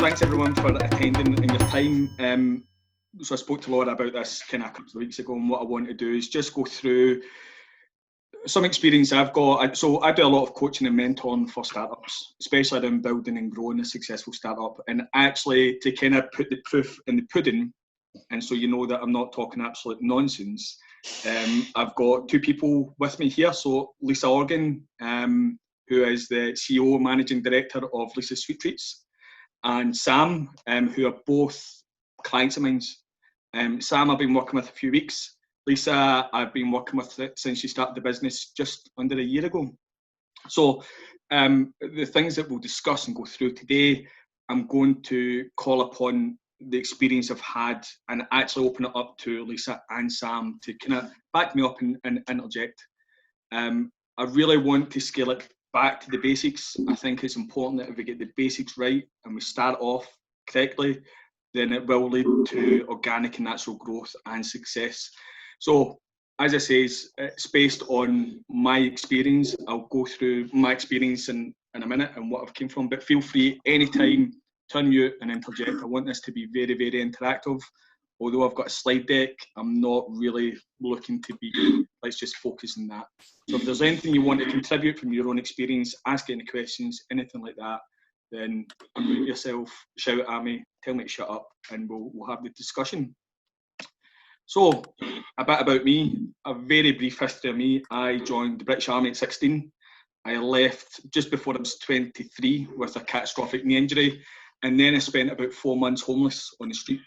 Thanks everyone for attending and your time. So I spoke to Laura about this kind of a couple of weeks ago, and what I want to do is just go through some experience I've got. So I do a lot of coaching and mentoring for startups, especially around building and growing a successful startup, and actually to kind of put the proof in the pudding, and so you know that I'm not talking absolute nonsense. I've got two people with me here. So Lisa Organ, who is the CEO and Managing Director of Lisa's Sweet Treats, and Sam, who are both clients of mine. Sam I've been working with a few weeks. Lisa I've been working with since she started the business just under a year ago. So the things that we'll discuss and go through today, I'm going to call upon the experience I've had and actually open it up to Lisa and Sam to kind of back me up and interject. I really want to scale it back to the basics. I think it's important that if we get the basics right and we start off correctly, then it will lead to organic and natural growth and success. So, as I say, it's based on my experience. I'll go through my experience in a minute and what I've came from, but feel free anytime to unmute and interject. I want this to be very, very interactive. Although I've got a slide deck, I'm not really looking to be, let's just focus on that. So if there's anything you want to contribute from your own experience, ask any questions, anything like that, then unmute yourself, shout at me, tell me to shut up, and we'll have the discussion. So a bit about me, a very brief history of me. I joined the British Army at 16. I left just before I was 23 with a catastrophic knee injury, and then I spent about 4 months homeless on the street.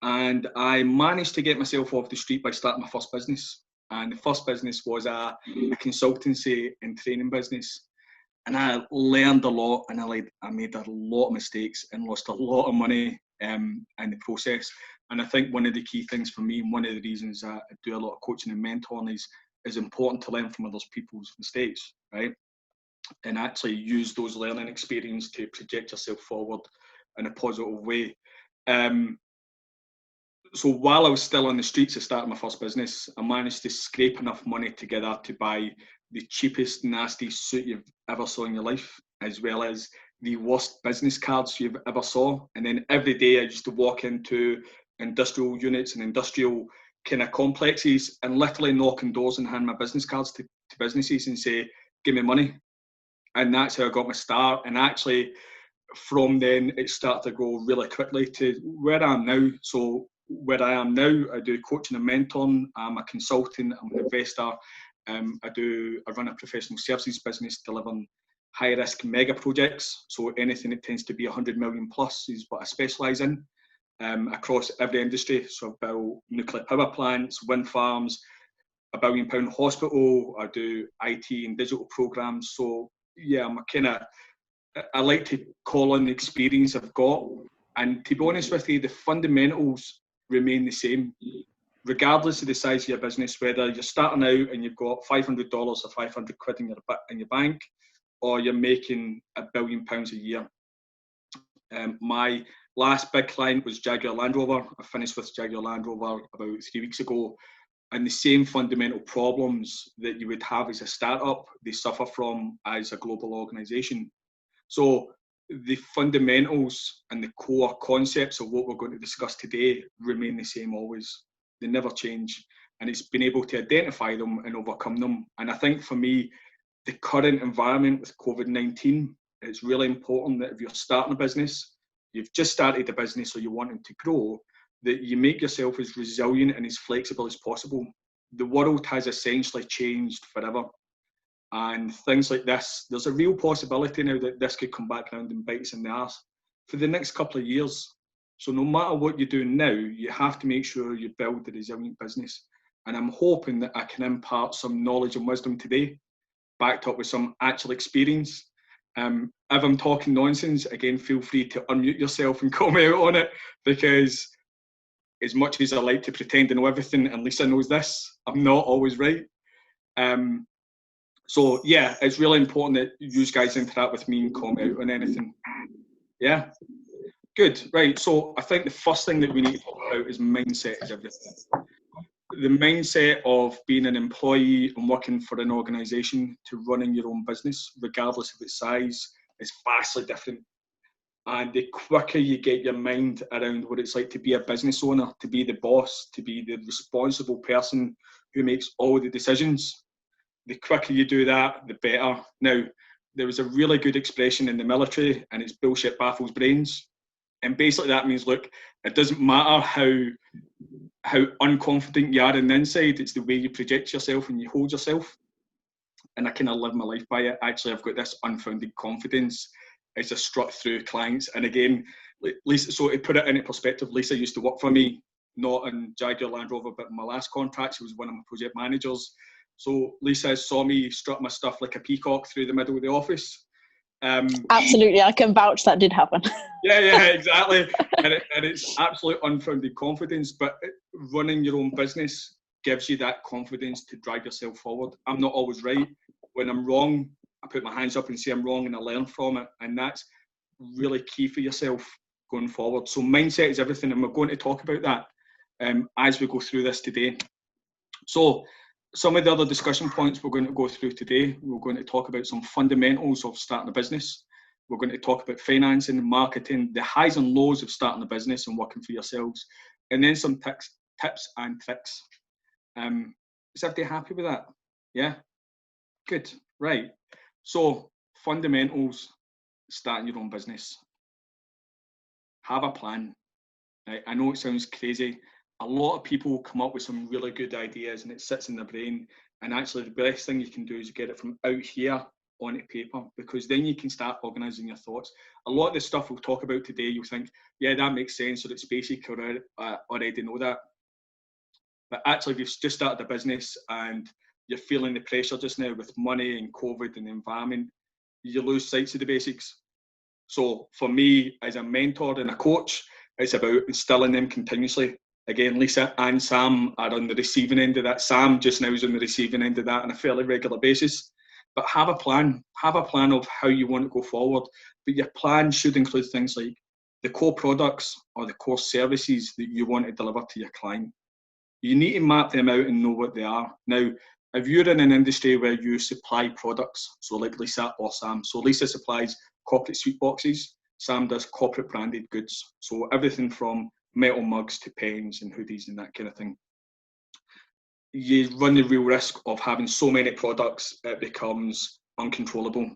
And I managed to get myself off the street by starting my first business. And the first business was a consultancy and training business. And I learned a lot, and I made a lot of mistakes and lost a lot of money in the process. And I think one of the key things for me, and one of the reasons I do a lot of coaching and mentoring is important to learn from other people's mistakes, right? And actually use those learning experience to project yourself forward in a positive way. So while I was still on the streets to start my first business, I managed to scrape enough money together to buy the cheapest, nasty suit you've ever saw in your life, as well as the worst business cards you've ever saw. And then every day I used to walk into industrial units and industrial kind of complexes and literally knock on doors and hand my business cards to businesses and say, give me money. And that's how I got my start. And actually, from then, it started to go really quickly to where I am now. So where I am now, I do coaching and mentoring. I'm a consultant, I'm an investor. I run a professional services business delivering high risk mega projects. So anything that tends to be 100 million plus is what I specialise in across every industry. So I've built nuclear power plants, wind farms, £1 billion hospital. I do IT and digital programs. So yeah, I like to call on the experience I've got. And to be honest with you, the fundamentals remain the same, regardless of the size of your business, whether you're starting out and you've got $500 or 500 quid in your bank, or you're making £1 billion a year. My last big client was Jaguar Land Rover. I finished with Jaguar Land Rover about 3 weeks ago. And the same fundamental problems that you would have as a startup, they suffer from as a global organisation. So the fundamentals and the core concepts of what we're going to discuss today remain the same always. They never change. And it's been able to identify them and overcome them. And I think for me, the current environment with COVID-19, it's really important that if you're starting a business, you've just started a business or you're wanting to grow, that you make yourself as resilient and as flexible as possible. The world has essentially changed forever. And things like this, there's a real possibility now that this could come back around and bite us in the arse for the next couple of years. So no matter what you're doing now, you have to make sure you build a resilient business. And I'm hoping that I can impart some knowledge and wisdom today, backed up with some actual experience. If I'm talking nonsense, again, feel free to unmute yourself and call me out on it, because as much as I like to pretend to know everything, and Lisa knows this, I'm not always right. So yeah, it's really important that you guys interact with me and comment out on anything. Yeah, good. Right, so I think the first thing that we need to talk about is mindset is everything. the mindset of being an employee and working for an organisation to running your own business, regardless of its size, is vastly different. And the quicker you get your mind around what it's like to be a business owner, to be the boss, to be the responsible person who makes all the decisions, the quicker you do that, the better. Now, there was a really good expression in the military, and it's bullshit baffles brains. And basically that means, look, it doesn't matter how unconfident you are in the inside, it's the way you project yourself and you hold yourself. And I kind of live my life by it. Actually, I've got this unfounded confidence as I strut through clients. And again, Lisa, so to put it into perspective, Lisa used to work for me, not in Jaguar Land Rover, but in my last contract, she was one of my project managers. So Lisa saw me strut my stuff like a peacock through the middle of the office. Absolutely, I can vouch that did happen. Yeah, exactly. And it's absolute unfounded confidence, but running your own business gives you that confidence to drive yourself forward. I'm not always right. When I'm wrong, I put my hands up and say I'm wrong and I learn from it. And that's really key for yourself going forward. So mindset is everything, and we're going to talk about that as we go through this today. So some of the other discussion points we're going to go through today, we're going to talk about some fundamentals of starting a business. We're going to talk about financing, marketing, the highs and lows of starting a business and working for yourselves, and then some tips and tricks. Is everybody happy with that? Yeah? Good. Right. So, fundamentals, starting your own business. Have a plan. Right? I know it sounds crazy. A lot of people come up with some really good ideas and it sits in their brain. And actually, the best thing you can do is get it from out here onto paper, because then you can start organising your thoughts. A lot of the stuff we'll talk about today, you'll think, yeah, that makes sense, or it's basic, or I already know that. But actually, if you've just started a business and you're feeling the pressure just now with money and COVID and the environment, you lose sight of the basics. So for me, as a mentor and a coach, it's about instilling them continuously. Again, Lisa and Sam are on the receiving end of that. Sam just now is on the receiving end of that on a fairly regular basis. But have a plan of how you want to go forward. But your plan should include things like the core products or the core services that you want to deliver to your client. You need to map them out and know what they are. Now, if you're in an industry where you supply products, so like Lisa or Sam, so Lisa supplies corporate sweet boxes, Sam does corporate branded goods. So everything from metal mugs to pens and hoodies and that kind of thing. You run the real risk of having so many products, it becomes uncontrollable.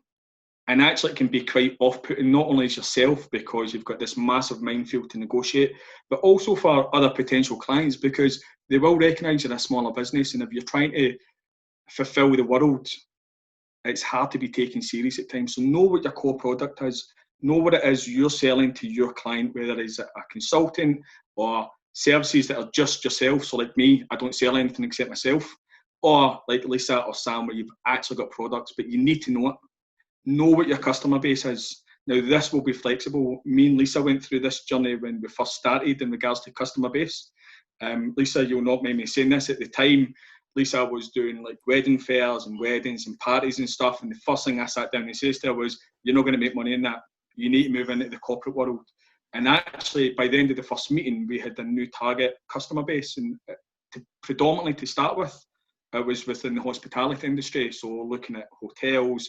And actually it can be quite off-putting, not only as yourself, because you've got this massive minefield to negotiate, but also for other potential clients, because they will recognise you're a smaller business, and if you're trying to fulfil the world, it's hard to be taken serious at times. So know what your core product is, know what it is you're selling to your client, whether it's a consultant or services that are just yourself. So like me, I don't sell anything except myself, or like Lisa or Sam, where you've actually got products, but you need to know it. Know what your customer base is. Now, this will be flexible. Me and Lisa went through this journey when we first started in regards to customer base. Lisa, you'll not mind me saying this, at the time, Lisa was doing like wedding fairs and weddings and parties and stuff. And the first thing I sat down and said to her was, you're not going to make money in that. You need to move into the corporate world. And actually, by the end of the first meeting, we had a new target customer base. And predominantly to start with, it was within the hospitality industry. So looking at hotels,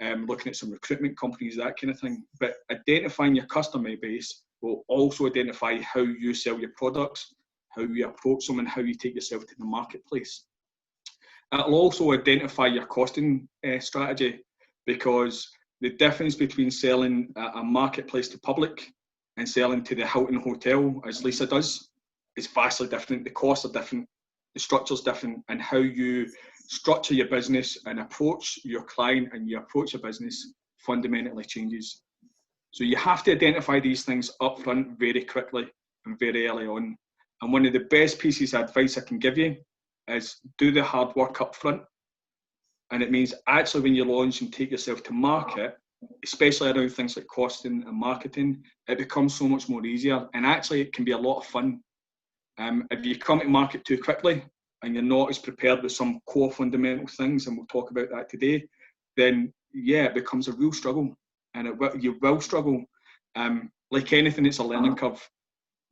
looking at some recruitment companies, that kind of thing. But identifying your customer base will also identify how you sell your products, how you approach them, and how you take yourself to the marketplace. It'll also identify your costing strategy, because the difference between selling a marketplace to public and selling to the Hilton Hotel, as Lisa does, is vastly different. The costs are different, the structure's different, and how you structure your business and approach your client and you approach your business fundamentally changes. So you have to identify these things up front very quickly and very early on. And one of the best pieces of advice I can give you is do the hard work up front. And it means actually when you launch and take yourself to market, especially around things like costing and marketing, it becomes so much more easier. And actually it can be a lot of fun. If you come to market too quickly and you're not as prepared with some core fundamental things, and we'll talk about that today, then yeah, it becomes a real struggle. And you will struggle. Like anything, it's a learning curve.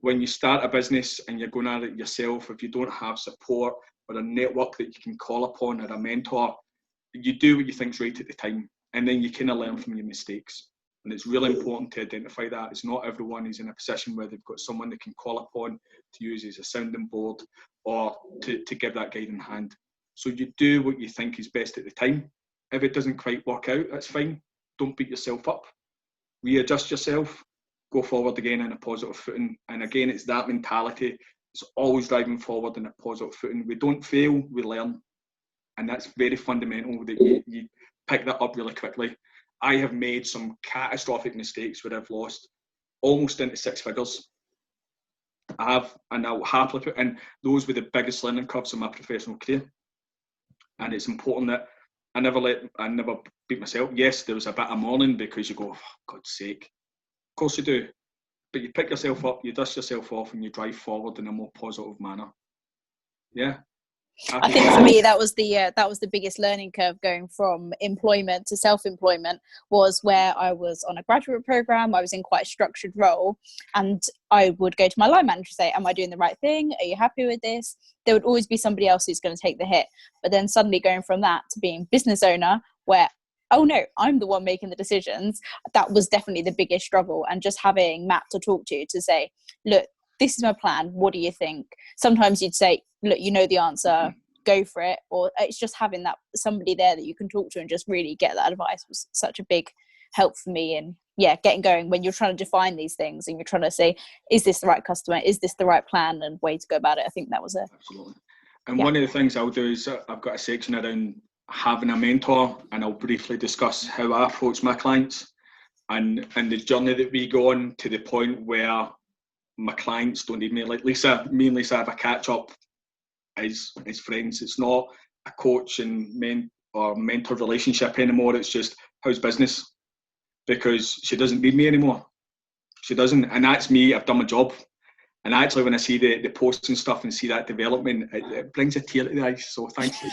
when you start a business and you're going at it yourself, if you don't have support or a network that you can call upon or a mentor, you do what you think's right at the time, and then you kind of learn from your mistakes. And it's really important to identify that. It's not everyone is in a position where they've got someone they can call upon to use as a sounding board or to give that guiding hand. So you do what you think is best at the time. If it doesn't quite work out, that's fine. Don't beat yourself up. Readjust yourself. Go forward again in a positive footing. And again, it's that mentality. It's always driving forward in a positive footing. We don't fail, we learn. And that's very fundamental that you pick that up really quickly. I have made some catastrophic mistakes where I've lost almost into six figures. I have, and I'll happily put in, those were the biggest learning curves in my professional career. And it's important that I never beat myself. Yes, there was a bit of mourning because you go, oh, God's sake. Of course you do. But you pick yourself up, you dust yourself off, and you drive forward in a more positive manner. Yeah. I think for me that was the biggest learning curve going from employment to self-employment, was where I was on a graduate program. I was in quite a structured role, and I would go to my line manager and say, am I doing the right thing? Are you happy with this? There would always be somebody else who's going to take the hit. But then suddenly going from that to being business owner, where, oh no, I'm the one making the decisions, that was definitely the biggest struggle. And just having Matt to talk to say, look, this is my plan, what do you think? Sometimes you'd say, look, you know the answer, go for it. Or it's just having that somebody there that you can talk to and just really get that advice was such a big help for me. And yeah, getting going when you're trying to define these things and you're trying to say, is this the right customer? Is this the right plan and way to go about it? I think that was Absolutely. And one of the things I'll do is I've got a section around having a mentor, and I'll briefly discuss how I approach my clients and the journey that we go on to the point where my clients don't need me. Like me and Lisa have a catch up as friends. It's not a coach and mentor relationship anymore. It's just, how's business? Because she doesn't need me anymore. She doesn't, and that's me. I've done my job. And actually, when I see the posts and stuff and see that development, it brings a tear to the eyes. So thank you.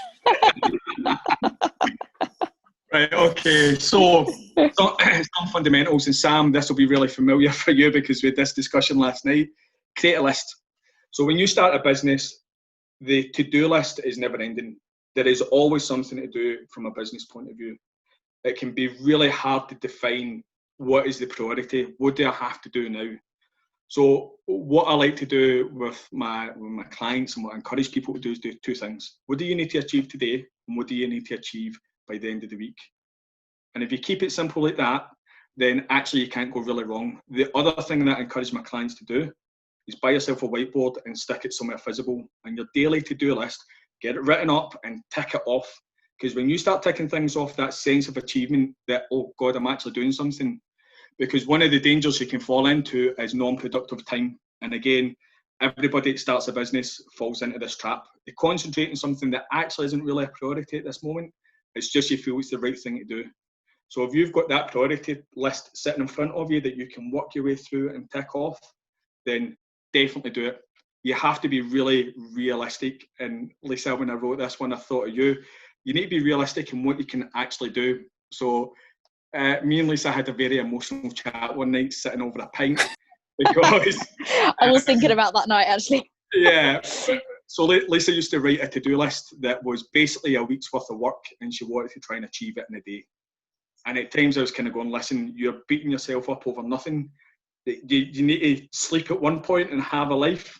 Right, okay, so some fundamentals, and Sam, this will be really familiar for you because we had this discussion last night. Create a list. So when you start a business, the to-do list is never ending. There is always something to do from a business point of view. It can be really hard to define what is the priority, what do I have to do now? So what I like to do with my clients and what I encourage people to do is do two things. What do you need to achieve today, and what do you need to achieve by the end of the week? And if you keep it simple like that, then actually you can't go really wrong. The other thing that I encourage my clients to do is buy yourself a whiteboard and stick it somewhere visible. And your daily to-do list, get it written up and tick it off. Because when you start ticking things off, that sense of achievement that, oh God, I'm actually doing something. Because one of the dangers you can fall into is non-productive time. And again, everybody that starts a business falls into this trap. They concentrate on something that actually isn't really a priority at this moment. It's just you feel it's the right thing to do. So if you've got that priority list sitting in front of you that you can work your way through and tick off, then definitely do it. You have to be really realistic. And Lisa, when I wrote this one, I thought of you. You need to be realistic in what you can actually do. So me and Lisa had a very emotional chat one night sitting over a pint because I was thinking about that night actually. Yeah. So Lisa used to write a to-do list that was basically a week's worth of work, and she wanted to try and achieve it in a day. And at times I was kind of going, listen, you're beating yourself up over nothing. You need to sleep at one point and have a life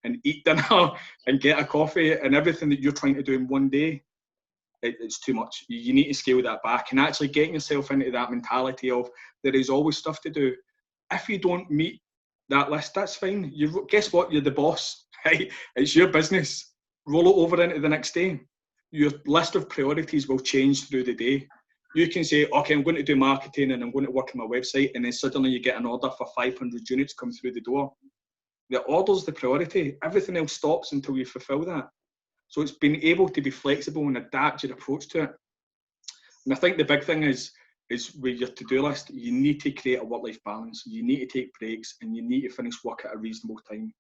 and eat dinner and get a coffee, and everything that you're trying to do in one day, it's too much. You need to scale that back and actually getting yourself into that mentality of there is always stuff to do. If you don't meet that list, that's fine. Guess what? You're the boss, right? It's your business. Roll it over into the next day. Your list of priorities will change through the day. You can say, okay, I'm going to do marketing and I'm going to work on my website, and then suddenly you get an order for 500 units come through the door. The order's the priority. Everything else stops until you fulfill that. So it's being able to be flexible and adapt your approach to it. And I think the big thing is with your to-do list, you need to create a work-life balance. You need to take breaks, and you need to finish work at a reasonable time.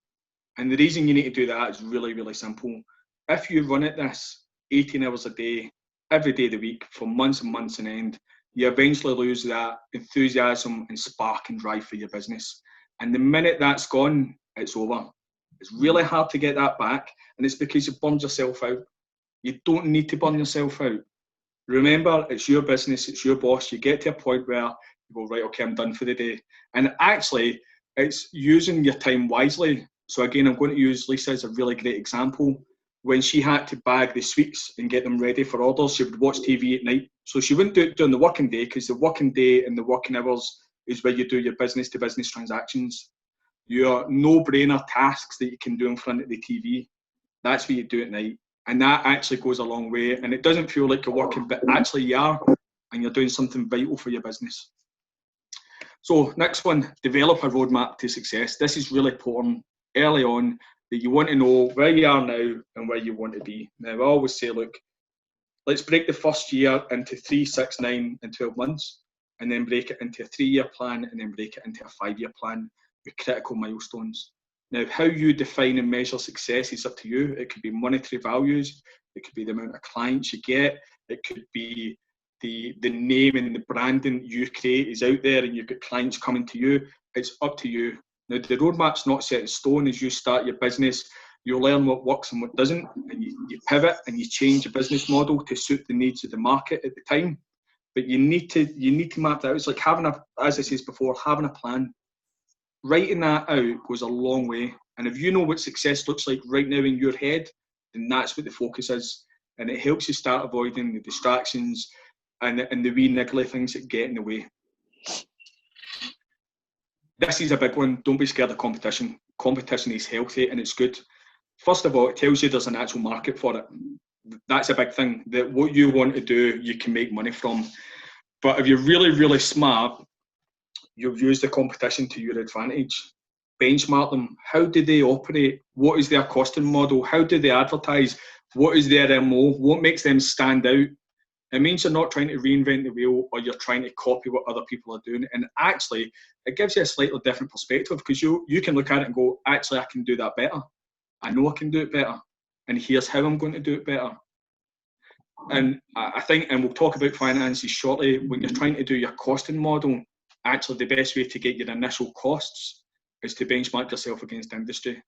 And the reason you need to do that is really, really simple. If you run at this 18 hours a day, every day of the week, for months and months on end, you eventually lose that enthusiasm and spark and drive for your business. And the minute that's gone, it's over. It's really hard to get that back, and it's because you've burned yourself out. You don't need to burn yourself out. Remember, it's your business, it's your boss. You get to a point where you go, right, okay, I'm done for the day. And actually, it's using your time wisely. So again, I'm going to use Lisa as a really great example. When she had to bag the sweets and get them ready for orders, she would watch TV at night. So she wouldn't do it during the working day, because the working day and the working hours is where you do your business-to-business transactions. Your no-brainer tasks that you can do in front of the TV, that's what you do at night. And that actually goes a long way. And it doesn't feel like you're working, but actually you are, and you're doing something vital for your business. So next one, develop a roadmap to success. This is really important early on, that you want to know where you are now and where you want to be. Now, I always say, look, let's break the first year into 3, 6, 9 and 12 months, and then break it into a 3-year plan, and then break it into a 5-year plan with critical milestones. Now, how you define and measure success is up to you. It could be monetary values, it could be the amount of clients you get, it could be the name and the branding you create is out there and you've got clients coming to you. It's up to you. Now, the roadmap's not set in stone. As you start your business, you'll learn what works and what doesn't, and you pivot and you change your business model to suit the needs of the market at the time. But you need to map that out. It's like having as I said before, having a plan. Writing that out goes a long way. And if you know what success looks like right now in your head, then that's what the focus is. And it helps you start avoiding the distractions and the wee niggly things that get in the way. This is a big one. Don't be scared of competition. Competition is healthy and it's good. First of all, it tells you there's an actual market for it. That's a big thing, that what you want to do, you can make money from. But if you're really, really smart, you've used the competition to your advantage. Benchmark them. How do they operate? What is their costing model? How do they advertise? What is their MO? What makes them stand out? It means you're not trying to reinvent the wheel or you're trying to copy what other people are doing. And actually, it gives you a slightly different perspective, because you can look at it and go, actually, I can do that better. I know I can do it better. And here's how I'm going to do it better. And I think, and we'll talk about finances shortly, when you're trying to do your costing model, actually the best way to get your initial costs is to benchmark yourself against industry.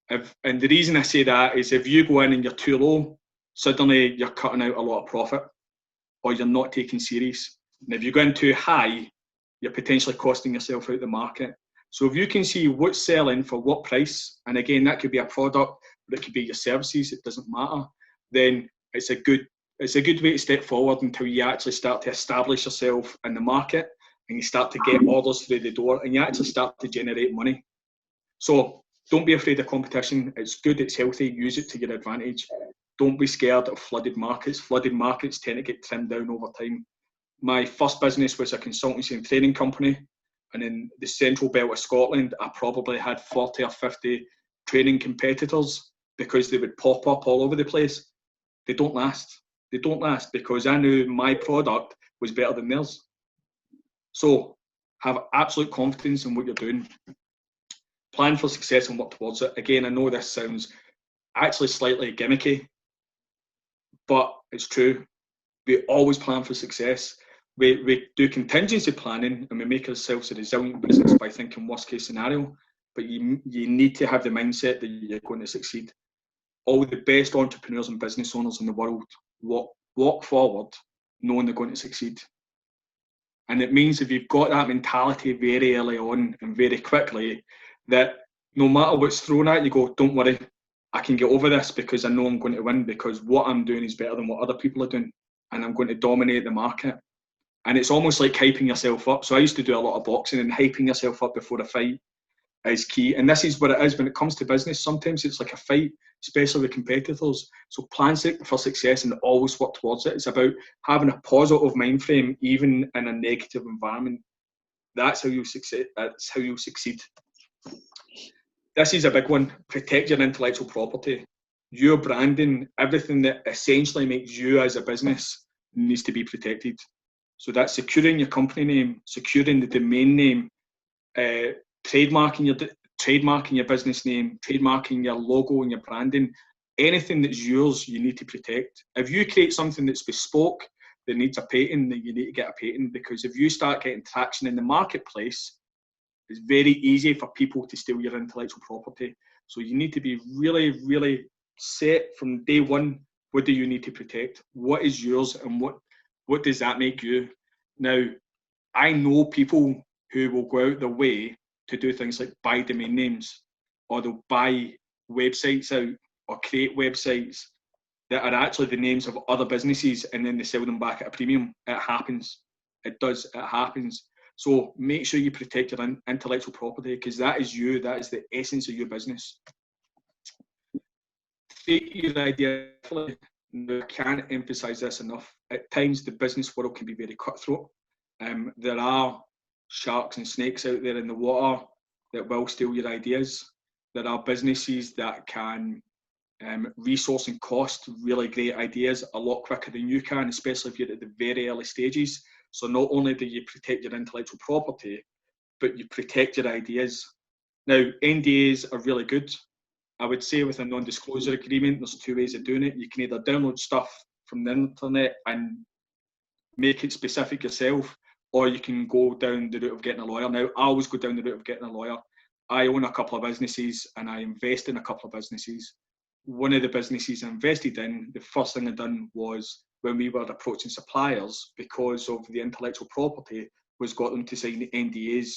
And the reason I say that is, if you go in and you're too low, suddenly you're cutting out a lot of profit, or you're not taking serious. And if you go in too high, you're potentially costing yourself out the market. So if you can see what's selling for what price, and again, that could be a product, but it could be your services, it doesn't matter, then it's a good way to step forward until you actually start to establish yourself in the market, and you start to get orders through the door, and you actually start to generate money. So don't be afraid of competition. It's good, it's healthy, use it to your advantage. Don't be scared of flooded markets. Flooded markets tend to get trimmed down over time. My first business was a consultancy and training company, and in the central belt of Scotland, I probably had 40 or 50 training competitors, because they would pop up all over the place. They don't last. They don't last, because I knew my product was better than theirs. So have absolute confidence in what you're doing. Plan for success and work towards it. Again, I know this sounds actually slightly gimmicky, but it's true. We always plan for success. We do contingency planning, and we make ourselves a resilient business by thinking worst case scenario, but you need to have the mindset that you're going to succeed. All the best entrepreneurs and business owners in the world walk forward knowing they're going to succeed. And it means, if you've got that mentality very early on and very quickly, that no matter what's thrown at you, go, don't worry, I can get over this, because I know I'm going to win, because what I'm doing is better than what other people are doing, and I'm going to dominate the market. And it's almost like hyping yourself up. So I used to do a lot of boxing, and hyping yourself up before a fight is key. And this is what it is when it comes to business. Sometimes it's like a fight, especially with competitors. So plan for success and always work towards it. It's about having a positive mind frame, even in a negative environment. That's how you succeed. That's how you succeed. This is a big one. Protect your intellectual property. Your branding, everything that essentially makes you as a business, needs to be protected. So that's securing your company name, securing the domain name, trademarking your business name, trademarking your logo and your branding. Anything that's yours, you need to protect. If you create something that's bespoke, that needs a patent, then you need to get a patent, because if you start getting traction in the marketplace, it's very easy for people to steal your intellectual property. So you need to be really, really set from day one. What do you need to protect? What is yours, and what does that make you? Now, I know people who will go out their way to do things like buy domain names, or they'll buy websites out or create websites that are actually the names of other businesses, and then they sell them back at a premium. It happens. It does. It happens. So make sure you protect your intellectual property, because that is you. That is the essence of your business. Take your idea carefully. I can't emphasize this enough. At times, the business world can be very cutthroat. There are sharks and snakes out there in the water that will steal your ideas. There are businesses that can resource and cost really great ideas a lot quicker than you can, especially if you're at the very early stages. So not only do you protect your intellectual property, but you protect your ideas. Now, NDAs are really good. I would say with a non-disclosure agreement, there's two ways of doing it. You can either download stuff from the internet and make it specific yourself, or you can go down the route of getting a lawyer. Now, I always go down the route of getting a lawyer. I own a couple of businesses and I invest in a couple of businesses. One of the businesses I invested in, the first thing I done was, when we were approaching suppliers, because of the intellectual property, was got them to sign NDAs.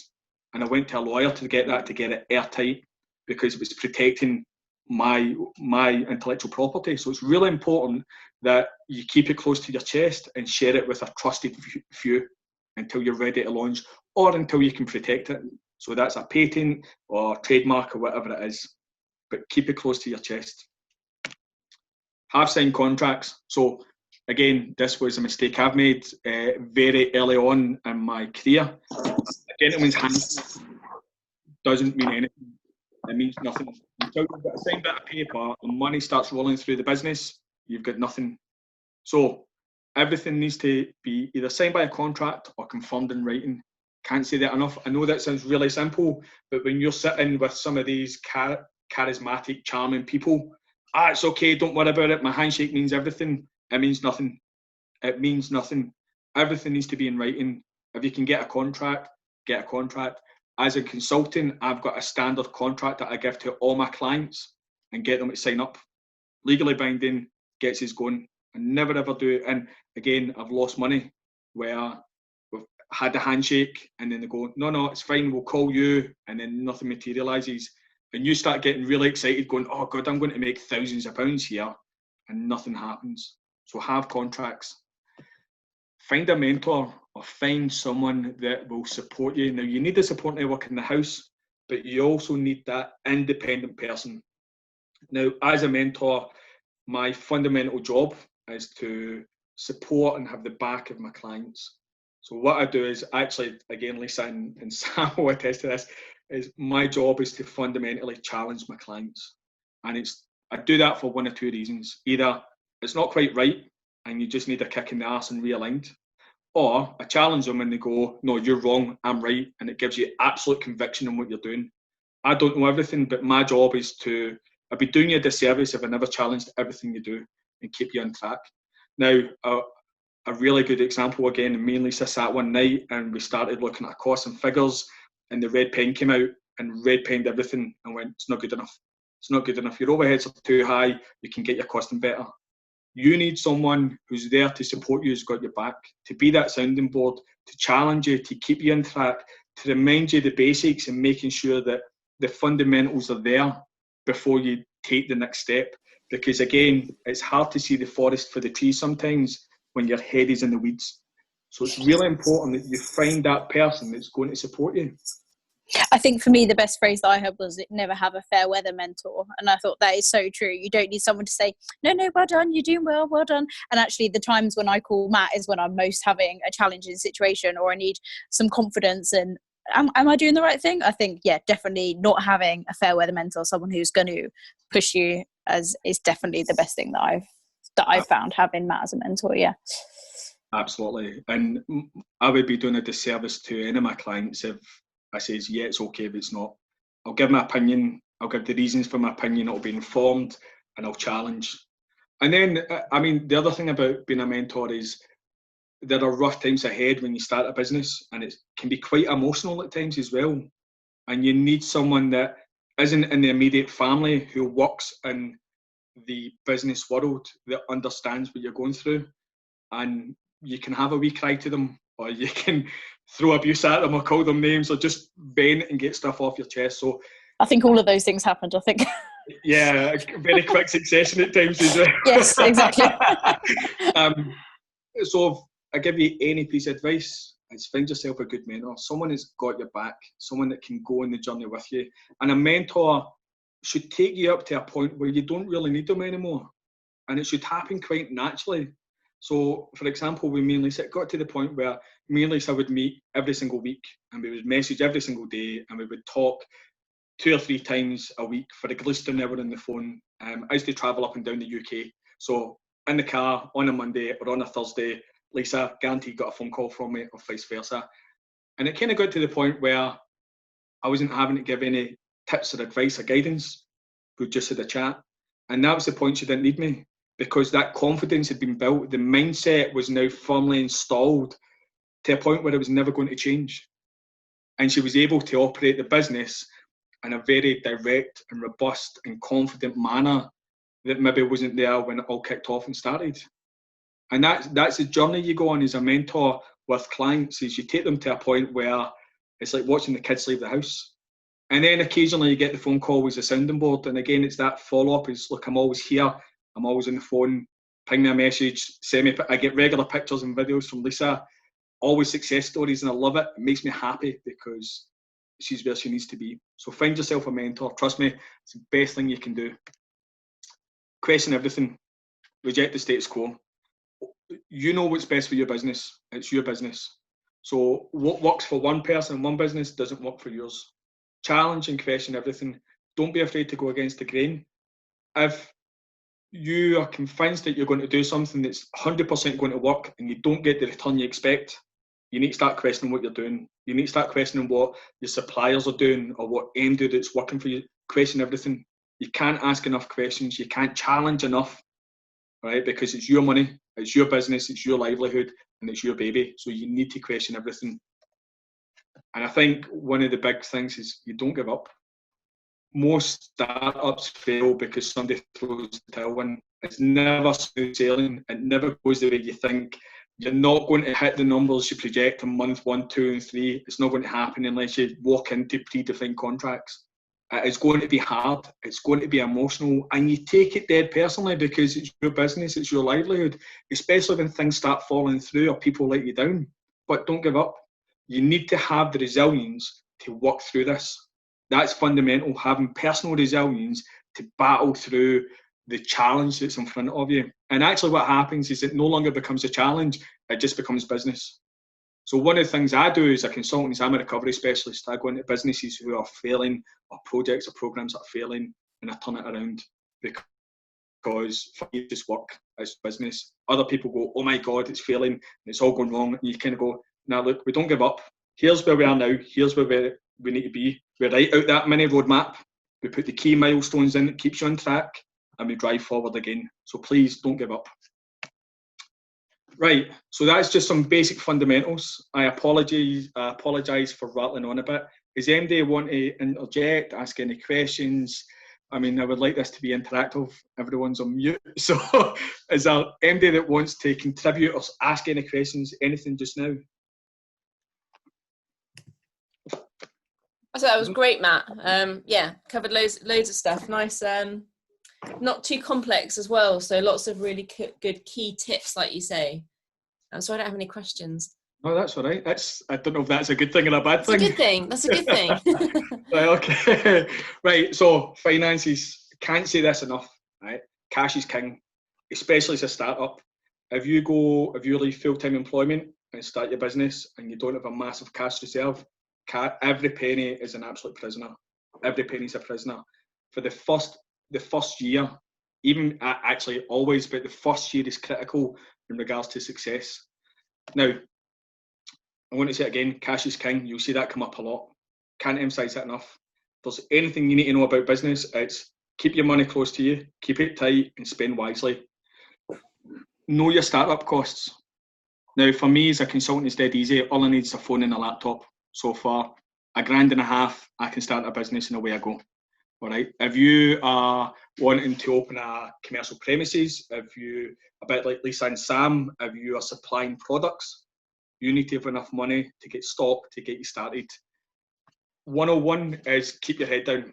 And I went to a lawyer to get it airtight, because it was protecting my intellectual property. So it's really important that you keep it close to your chest and share it with a trusted few until you're ready to launch, or until you can protect it. So that's a patent or trademark or whatever it is, but keep it close to your chest. Have signed contracts. So again, this was a mistake I've made very early on in my career. A gentleman's hand doesn't mean anything. It means nothing. Until you've got a signed bit of paper and money starts rolling through the business, you've got nothing. So everything needs to be either signed by a contract or confirmed in writing. Can't say that enough. I know that sounds really simple, but when you're sitting with some of these charismatic, charming people, it's okay, don't worry about it, my handshake means everything. It means nothing. It means nothing. Everything needs to be in writing. If you can get a contract, get a contract. As a consultant, I've got a standard contract that I give to all my clients and get them to sign up. Legally binding, gets us going. I never ever do it. And again, I've lost money where we've had a handshake and then they go, no, it's fine, we'll call you, and then nothing materialises. And you start getting really excited going, oh God, I'm going to make thousands of pounds here, and nothing happens. So have contracts. Find a mentor or find someone that will support you. Now, you need the support network in the house, but you also need that independent person. Now, as a mentor, my fundamental job is to support and have the back of my clients. So what I do is actually, again, Lisa and Sam will attest to this, is my job is to fundamentally challenge my clients. And I do that for one or two reasons. Either it's not quite right and you just need a kick in the arse and realigned, or I challenge them and they go, no, you're wrong, I'm right. And it gives you absolute conviction in what you're doing. I don't know everything, but my job is I'd be doing you a disservice if I never challenged everything you do and keep you on track. Now, a really good example, again, me and Lisa sat one night and we started looking at costs and figures, and the red pen came out and red penned everything and went, it's not good enough. It's not good enough. Your overheads are too high. You can get your costing better. You need someone who's there to support you, who's got your back, to be that sounding board, to challenge you, to keep you on track, to remind you the basics and making sure that the fundamentals are there before you take the next step. Because again, it's hard to see the forest for the trees sometimes when your head is in the weeds. So it's really important that you find that person that's going to support you. I think for me, the best phrase that I heard was never have a fair weather mentor. And I thought that is so true. You don't need someone to say, no, well done, you're doing well done. And actually the times when I call Matt is when I'm most having a challenging situation, or I need some confidence and am I doing the right thing? I think, yeah, definitely not having a fair weather mentor, someone who's going to push you, is definitely the best thing that I've found, having Matt as a mentor. Yeah. Absolutely. And I would be doing a disservice to any of my clients if I says, yeah, it's okay, but it's not. I'll give my opinion, I'll give the reasons for my opinion, it'll be informed, and I'll challenge. And then, I mean, the other thing about being a mentor is there are rough times ahead when you start a business, and it can be quite emotional at times as well. and you need someone that isn't in the immediate family who works in the business world that understands what you're going through. And you can have a wee cry to them, or you can throw abuse at them, or call them names, or just vent and get stuff off your chest. So I think all of those things happened, I think. Yeah, very quick succession at times as well. Yes, exactly. So if I give you any piece of advice, it's find yourself a good mentor, someone that's got your back, someone that can go on the journey with you. And a mentor should take you up to a point where you don't really need them anymore. And it should happen quite naturally. So, for example, with me and Lisa, it got to the point where me and Lisa would meet every single week, and we would message every single day, and we would talk 2 or 3 times a week for at least an hour on the phone. I used to travel up and down the UK. So in the car on a Monday or on a Thursday, Lisa guaranteed got a phone call from me, or vice versa. And it kind of got to the point where I wasn't having to give any tips or advice or guidance. We just had a chat. And that was the point she didn't need me, because that confidence had been built. The mindset was now firmly installed to a point where it was never going to change. And she was able to operate the business in a very direct and robust and confident manner that maybe wasn't there when it all kicked off and started. And that's the journey you go on as a mentor with clients, is you take them to a point where it's like watching the kids leave the house. And then occasionally you get the phone call with a sounding board. And again, it's that follow-up. It's, look, I'm always here. I'm always on the phone. Ping me a message. Send me. I get regular pictures and videos from Lisa. Always success stories, and I love it. It makes me happy because she's where she needs to be. So find yourself a mentor. Trust me, it's the best thing you can do. Question everything. Reject the status quo. You know what's best for your business. It's your business. So what works for one person in one business doesn't work for yours. Challenge and question everything. Don't be afraid to go against the grain. If you are convinced that you're going to do something that's 100% going to work and you don't get the return you expect, you need to start questioning what you're doing. You need to start questioning what your suppliers are doing, or what aim do that's working for you. Question everything. You can't ask enough questions. You can't challenge enough, right? Because it's your money, it's your business, it's your livelihood, and it's your baby. So you need to question everything. And I think one of the big things is you don't give up. Most startups fail because somebody throws the towel in. It's never smooth sailing. It never goes the way you think. You're not going to hit the numbers you project in month 1, 2, and 3. It's not going to happen unless you walk into predefined contracts. It's going to be hard. It's going to be emotional, and you take it dead personally because it's your business, it's your livelihood, especially when things start falling through or people let you down. But don't give up. You need to have the resilience to work through this. That's fundamental, having personal resilience to battle through the challenge that's in front of you. And actually what happens is it no longer becomes a challenge, it just becomes business. So one of the things I do as a consultant is I'm a recovery specialist. I go into businesses who are failing, or projects or programs that are failing, and I turn it around, because for me it's work, it's business. Other people go, oh my God, it's failing, and it's all going wrong. And you kind of go, now look, we don't give up. Here's where we are now. Here's where we need to be. We write out that mini roadmap. We put the key milestones in that keeps you on track, and we drive forward again. So please don't give up. Right, so that's just some basic fundamentals. I apologise for rattling on a bit. Does anybody want to interject, ask any questions? I mean, I would like this to be interactive. Everyone's on mute. So is there anybody that wants to contribute or ask any questions, anything just now? I thought that was great, Matt. Yeah, covered loads of stuff. Nice, not too complex as well. So lots of really good key tips, like you say. So I don't have any questions. Oh, that's all right. I don't know if that's a good thing or a bad thing. It's a good thing. That's a good thing. Right, okay. Right, so finances. Can't say this enough, right? Cash is king, especially as a startup. If you leave full-time employment and start your business and you don't have a massive cash reserve, every penny is an absolute prisoner. Every penny is a prisoner. For the first year, even actually always, but the first year is critical in regards to success. Now, I want to say it again, cash is king. You'll see that come up a lot. Can't emphasize that enough. If there's anything you need to know about business, it's keep your money close to you, keep it tight, and spend wisely. Know your startup costs. Now, for me as a consultant, it's dead easy. All I need is a phone and a laptop so far. £1,500, I can start a business and away I go. All right. If you are wanting to open a commercial premises, if you, a bit like Lisa and Sam, if you are supplying products, you need to have enough money to get stock to get you started. 101 is keep your head down.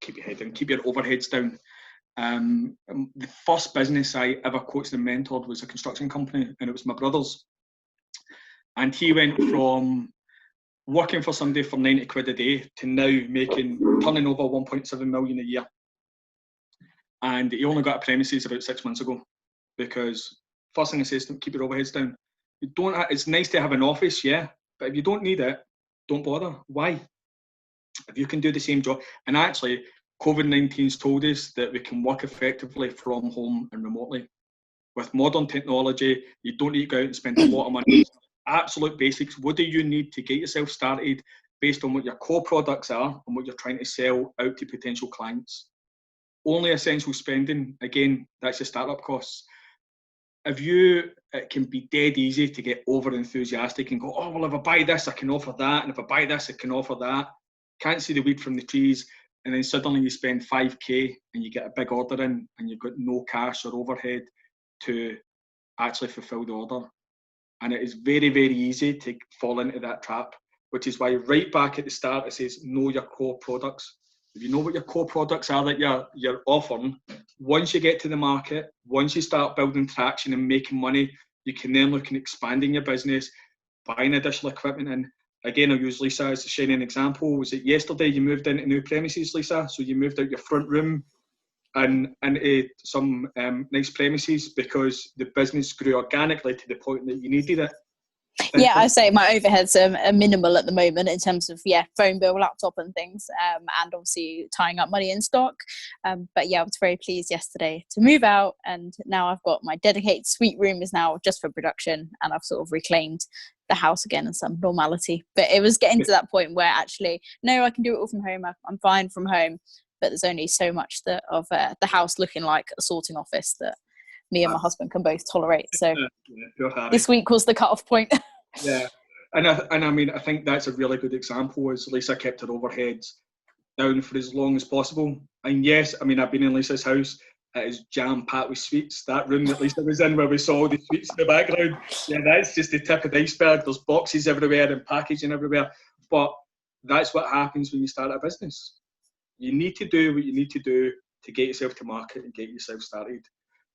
Keep your overheads down. The first business I ever coached and mentored was a construction company, and it was my brother's. And he went from working for somebody for 90 quid a day to now turning over 1.7 million a year. And he only got a premises about 6 months ago, because first thing I say is keep your overheads down. It's nice to have an office, yeah, but if you don't need it, don't bother. Why? If you can do the same job, and actually COVID-19's told us that we can work effectively from home and remotely. With modern technology, you don't need to go out and spend a lot of money. Absolute basics. What do you need to get yourself started based on what your core products are and what you're trying to sell out to potential clients? Only essential spending, again, that's your startup costs. It can be dead easy to get over enthusiastic and go, oh, well, if I buy this, I can offer that. And if I buy this, I can offer that. Can't see the weed from the trees. And then suddenly you spend 5k and you get a big order in and you've got no cash or overhead to actually fulfill the order. And it is very, very easy to fall into that trap, which is why right back at the start it says know your core products. If you know what your core products are that you're offering, once you get to the market, once you start building traction and making money, you can then look at expanding your business, buying additional equipment. And again, I'll use Lisa as a shining example. Was it yesterday you moved into new premises, Lisa? So you moved out your front room and into some nice premises because the business grew organically to the point that you needed it. Yeah, I say my overheads are minimal at the moment in terms of phone bill, laptop and things, and obviously tying up money in stock. But yeah, I was very pleased yesterday to move out, and now I've got my dedicated suite room is now just for production, and I've sort of reclaimed the house again in some normality. But it was getting to that point where actually, no, I can do it all from home. I'm fine from home, but there's only so much of the house looking like a sorting office that me and my husband can both tolerate. So this week was the cut-off point. Yeah, and I mean, I think that's a really good example. Is Lisa kept her overheads down for as long as possible. And yes, I mean, I've been in Lisa's house. It is jam-packed with sweets. That room that Lisa was in where we saw all the sweets in the background, yeah, that's just the tip of the iceberg. There's boxes everywhere and packaging everywhere. But that's what happens when you start a business. You need to do what you need to do to get yourself to market and get yourself started.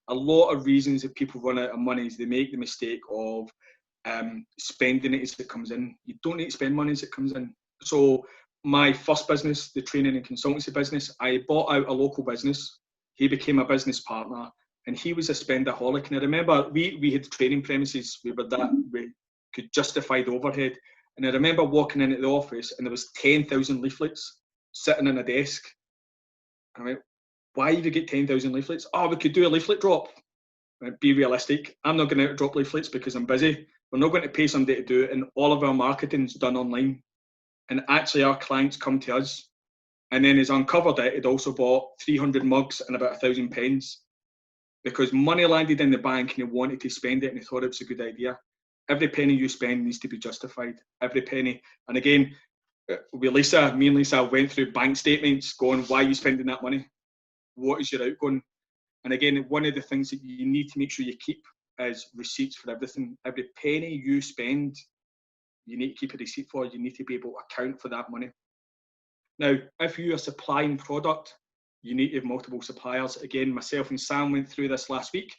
A lot of reasons that people run out of money is they make the mistake of spending it as it comes in. You don't need to spend money as it comes in. So my first business, the training and consultancy business, I bought out a local business. He became a business partner and he was a spendaholic. And I remember we had training premises. We could justify the overhead. And I remember walking into the office and there was 10,000 leaflets sitting on a desk. And I went, why did you get 10,000 leaflets? Oh, we could do a leaflet drop. Be realistic. I'm not going to drop leaflets because I'm busy. We're not going to pay somebody to do it, and all of our marketing's done online. And actually, our clients come to us, and then he's uncovered it. He'd also bought 300 mugs and about 1,000 pens because money landed in the bank, and he wanted to spend it, and he thought it was a good idea. Every penny you spend needs to be justified. Every penny. And again, with Lisa, me and Lisa went through bank statements, going, "Why are you spending that money? What is your outgoing?" And again, one of the things that you need to make sure you keep is receipts for everything. Every penny you spend, you need to keep a receipt for. You need to be able to account for that money. Now, if you are supplying product, you need to have multiple suppliers. Again, myself and Sam went through this last week.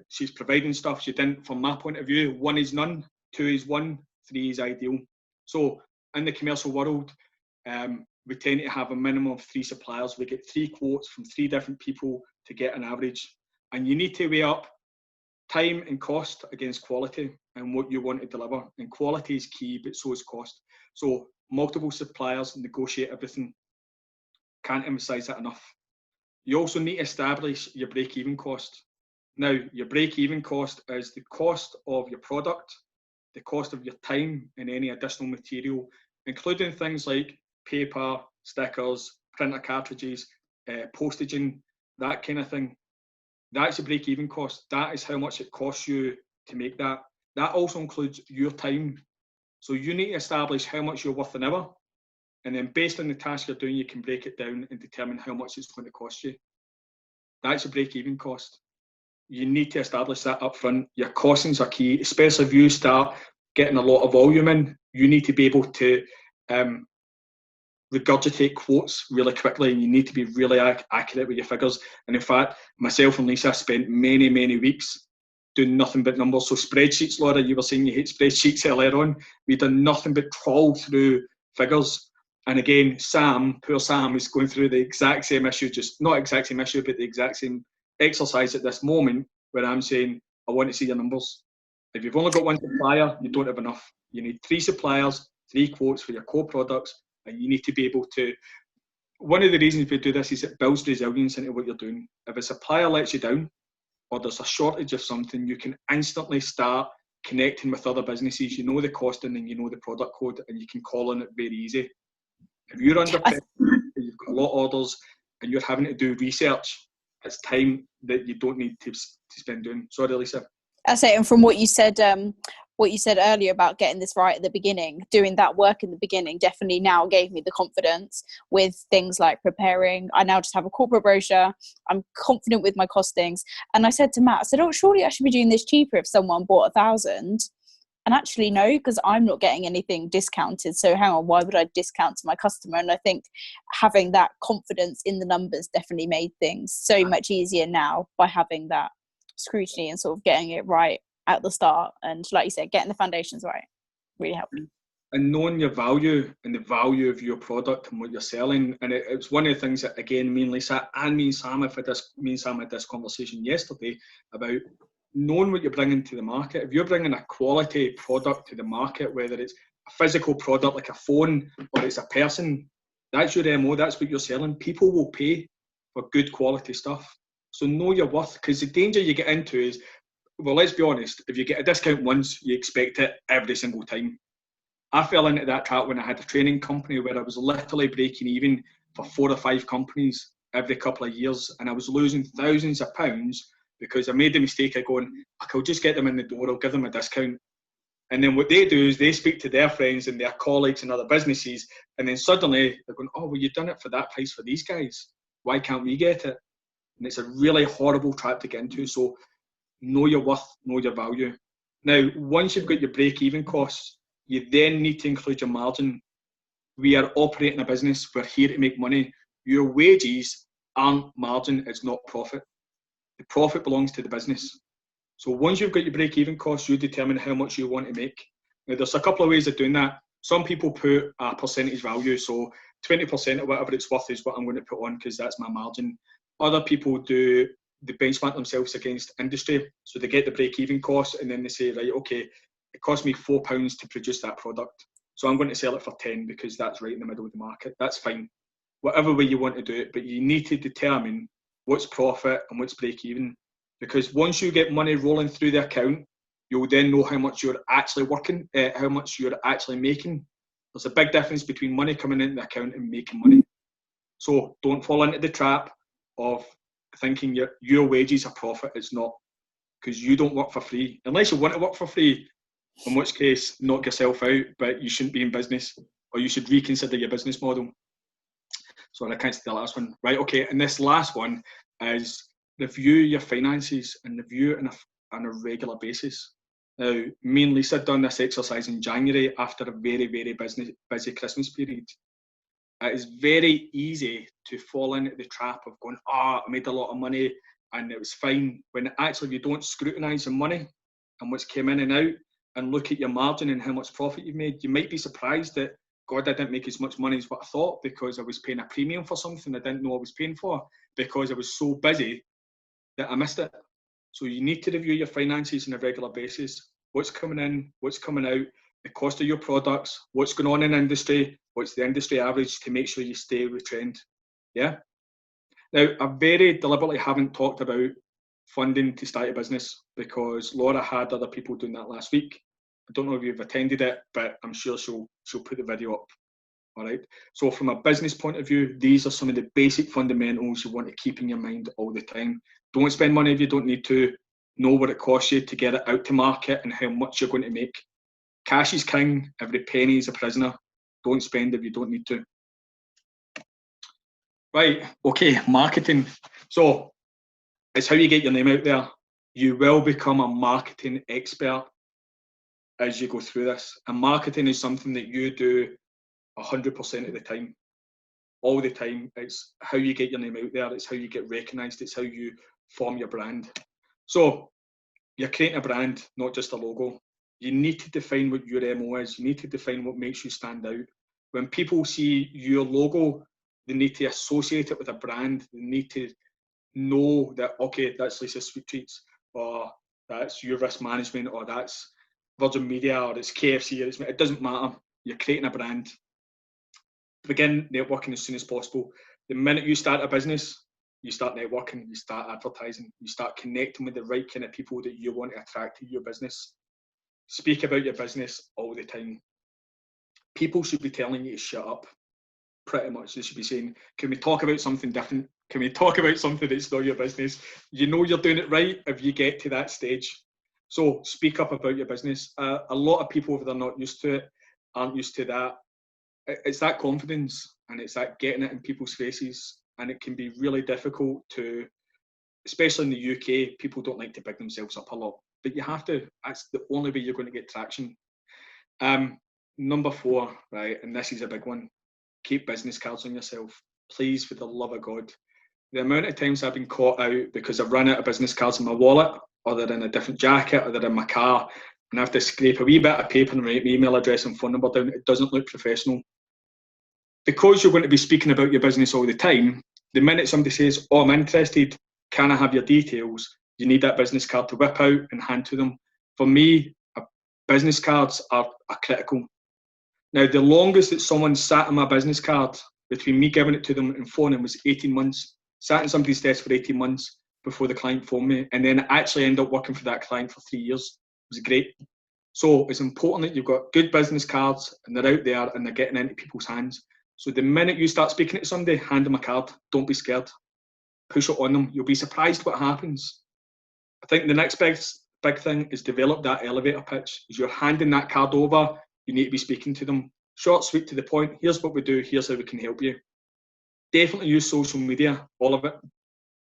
She's providing stuff. She didn't, from my point of view, 1 is none, 2 is 1, 3 is ideal. So in the commercial world, we tend to have a minimum of 3 suppliers. We get 3 quotes from 3 different people to get an average. And you need to weigh up time and cost against quality and what you want to deliver. And quality is key, but so is cost. So multiple suppliers, negotiate everything. Can't emphasize that enough. You also need to establish your break-even cost. Now, your break-even cost is the cost of your product, the cost of your time and any additional material, including things like paper, stickers, printer cartridges, postaging, that kind of thing. That's a break-even cost. That is how much it costs you to make that. That also includes your time. So you need to establish how much you're worth an hour, and then based on the task you're doing, you can break it down and determine how much it's going to cost you. That's your break-even cost. You need to establish that up front. Your costings are key, especially if you start getting a lot of volume in. You need to be able to regurgitate quotes really quickly, and you need to be really accurate with your figures. And in fact, myself and Lisa spent many weeks doing nothing but numbers. So spreadsheets, Laura, you were saying you hate spreadsheets earlier on. We've done nothing but trawl through figures. And again, poor Sam, is going through the exact same issue, just not exact same issue, but the exact same exercise at this moment, where I'm saying, I want to see your numbers. If you've only got one supplier, you don't have enough. You need 3 suppliers, 3 quotes for your core products, and you need to be able to. One of the reasons we do this is it builds resilience into what you're doing. If a supplier lets you down, or there's a shortage of something, you can instantly start connecting with other businesses. You know the costing and you know the product code, and you can call on it very easy. If you're under pressure, you've got a lot of orders, and you're having to do research, it's time that you don't need to spend doing. Sorry, Lisa. I say, and from what you said earlier about getting this right at the beginning, doing that work in the beginning definitely now gave me the confidence with things like preparing. I now just have a corporate brochure. I'm confident with my costings. And I said to Matt, I said, oh, surely I should be doing this cheaper if someone bought 1,000. And actually, no, because I'm not getting anything discounted. So hang on, why would I discount to my customer? And I think having that confidence in the numbers definitely made things so much easier now by having that scrutiny and sort of getting it right at the start. And like you said, getting the foundations right really helped. And knowing your value and the value of your product and what you're selling. And it's one of the things that, again, me and Lisa and me and Sam had this conversation yesterday about knowing what you're bringing to the market. If you're bringing a quality product to the market, whether it's a physical product like a phone or it's a person, that's your MO, that's what you're selling. People will pay for good quality stuff. So know your worth, because the danger you get into is, well, let's be honest, if you get a discount once, you expect it every single time. I fell into that trap when I had a training company where I was literally breaking even for 4 or 5 companies every couple of years, and I was losing thousands of pounds because I made the mistake of going, I'll just get them in the door, I'll give them a discount. And then what they do is they speak to their friends and their colleagues and other businesses, and then suddenly they're going, oh, well, you've done it for that price for these guys. Why can't we get it? And it's a really horrible trap to get into. So know your worth, know your value. Now, once you've got your break-even costs, you then need to include your margin. We are operating a business. We're here to make money. Your wages aren't margin, it's not profit. The profit belongs to the business. So once you've got your break-even costs, you determine how much you want to make. Now, there's a couple of ways of doing that. Some people put a percentage value, so 20% of whatever it's worth is what I'm going to put on because that's my margin. Other people do, they benchmark themselves against industry, so they get the break-even cost and then they say, right, okay, it cost me £4 to produce that product, so I'm going to sell it for 10 because that's right in the middle of the market. That's fine, whatever way you want to do it, but you need to determine what's profit and what's break-even, because once you get money rolling through the account, you'll then know how much you're actually working, how much you're actually making. There's a big difference between money coming into the account and making money. So don't fall into the trap of thinking your wages are profit. It's not, because you don't work for free. Unless you want to work for free, in which case, knock yourself out, but you shouldn't be in business, or you should reconsider your business model. So I can't say the last one. Right, okay, and this last one is review your finances and review it on a regular basis. Now, me and Lisa done this exercise in January after a very, very busy Christmas period. It is very easy to fall into the trap of going, I made a lot of money and it was fine, when actually if you don't scrutinise the money and what's came in and out and look at your margin and how much profit you've made, you might be surprised that, God, I didn't make as much money as what I thought because I was paying a premium for something I didn't know I was paying for because I was so busy that I missed it. So you need to review your finances on a regular basis. What's coming in, what's coming out, the cost of your products, what's going on in industry, what's the industry average, to make sure you stay with trend. Yeah. Now, I very deliberately haven't talked about funding to start a business because Laura had other people doing that last week. I don't know if you've attended it, but I'm sure she'll put the video up. All right. So from a business point of view, these are some of the basic fundamentals you want to keep in your mind all the time. Don't spend money if you don't need to. Know what it costs you to get it out to market and how much you're going to make. Cash is king. Every penny is a prisoner. Don't spend if you don't need to. Right, okay, marketing. So it's how you get your name out there. You will become a marketing expert as you go through this. And marketing is something that you do 100% of the time. All the time. It's how you get your name out there. It's how you get recognised. It's how you form your brand. So you're creating a brand, not just a logo. You need to define what your MO is. You need to define what makes you stand out. When people see your logo, they need to associate it with a brand. They need to know that, okay, that's Lisa Sweet Treats, or that's your risk management, or that's Virgin Media, or it's KFC, or it doesn't matter. You're creating a brand. Begin networking as soon as possible. The minute you start a business, you start networking, you start advertising, you start connecting with the right kind of people that you want to attract to your business. Speak about your business all the time. People should be telling you to shut up. Pretty much, they should be saying, can we talk about something different? Can we talk about something that's not your business? You know you're doing it right if you get to that stage. So speak up about your business. A lot of people, if they're not used to it, aren't used to that. It's that confidence, and it's that getting it in people's faces. And it can be really difficult to, especially in the UK, people don't like to big themselves up a lot. But you have to. That's the only way you're going to get traction. Number 4, right, and this is a big one. Keep business cards on yourself. Please, for the love of God. The amount of times I've been caught out because I've run out of business cards in my wallet, or they're in a different jacket, or they're in my car, and I have to scrape a wee bit of paper and write my email address and phone number down. It doesn't look professional. Because you're going to be speaking about your business all the time, the minute somebody says, oh, I'm interested, can I have your details? You need that business card to whip out and hand to them. For me, business cards are critical. Now, the longest that someone sat on my business card between me giving it to them and phoning was 18 months. Sat in somebody's desk for 18 months before the client phoned me, and then actually ended up working for that client for 3 years. It was great. So it's important that you've got good business cards and they're out there and they're getting into people's hands. So the minute you start speaking to somebody, hand them a card. Don't be scared. Push it on them. You'll be surprised what happens. I think the next big thing is develop that elevator pitch. As you're handing that card over, you need to be speaking to them. Short, sweet, to the point. Here's what we do. Here's how we can help you. Definitely use social media, all of it.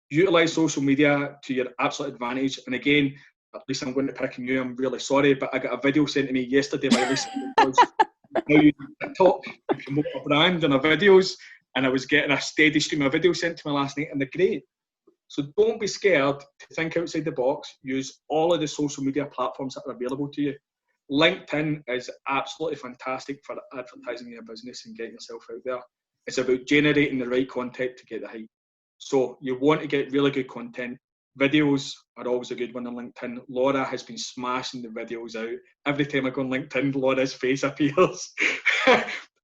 Utilise social media to your absolute advantage. And again, at least I'm going to pick on you. I'm really sorry, but I got a video sent to me yesterday by Lisa because how you use TikTok to promote a brand and our videos. And I was getting a steady stream of videos sent to me last night, and they're great. So don't be scared to think outside the box. Use all of the social media platforms that are available to you. LinkedIn is absolutely fantastic for advertising your business and getting yourself out there. It's about generating the right content to get the hype. So you want to get really good content. Videos are always a good one on LinkedIn. Laura has been smashing the videos out. Every time I go on LinkedIn, Laura's face appears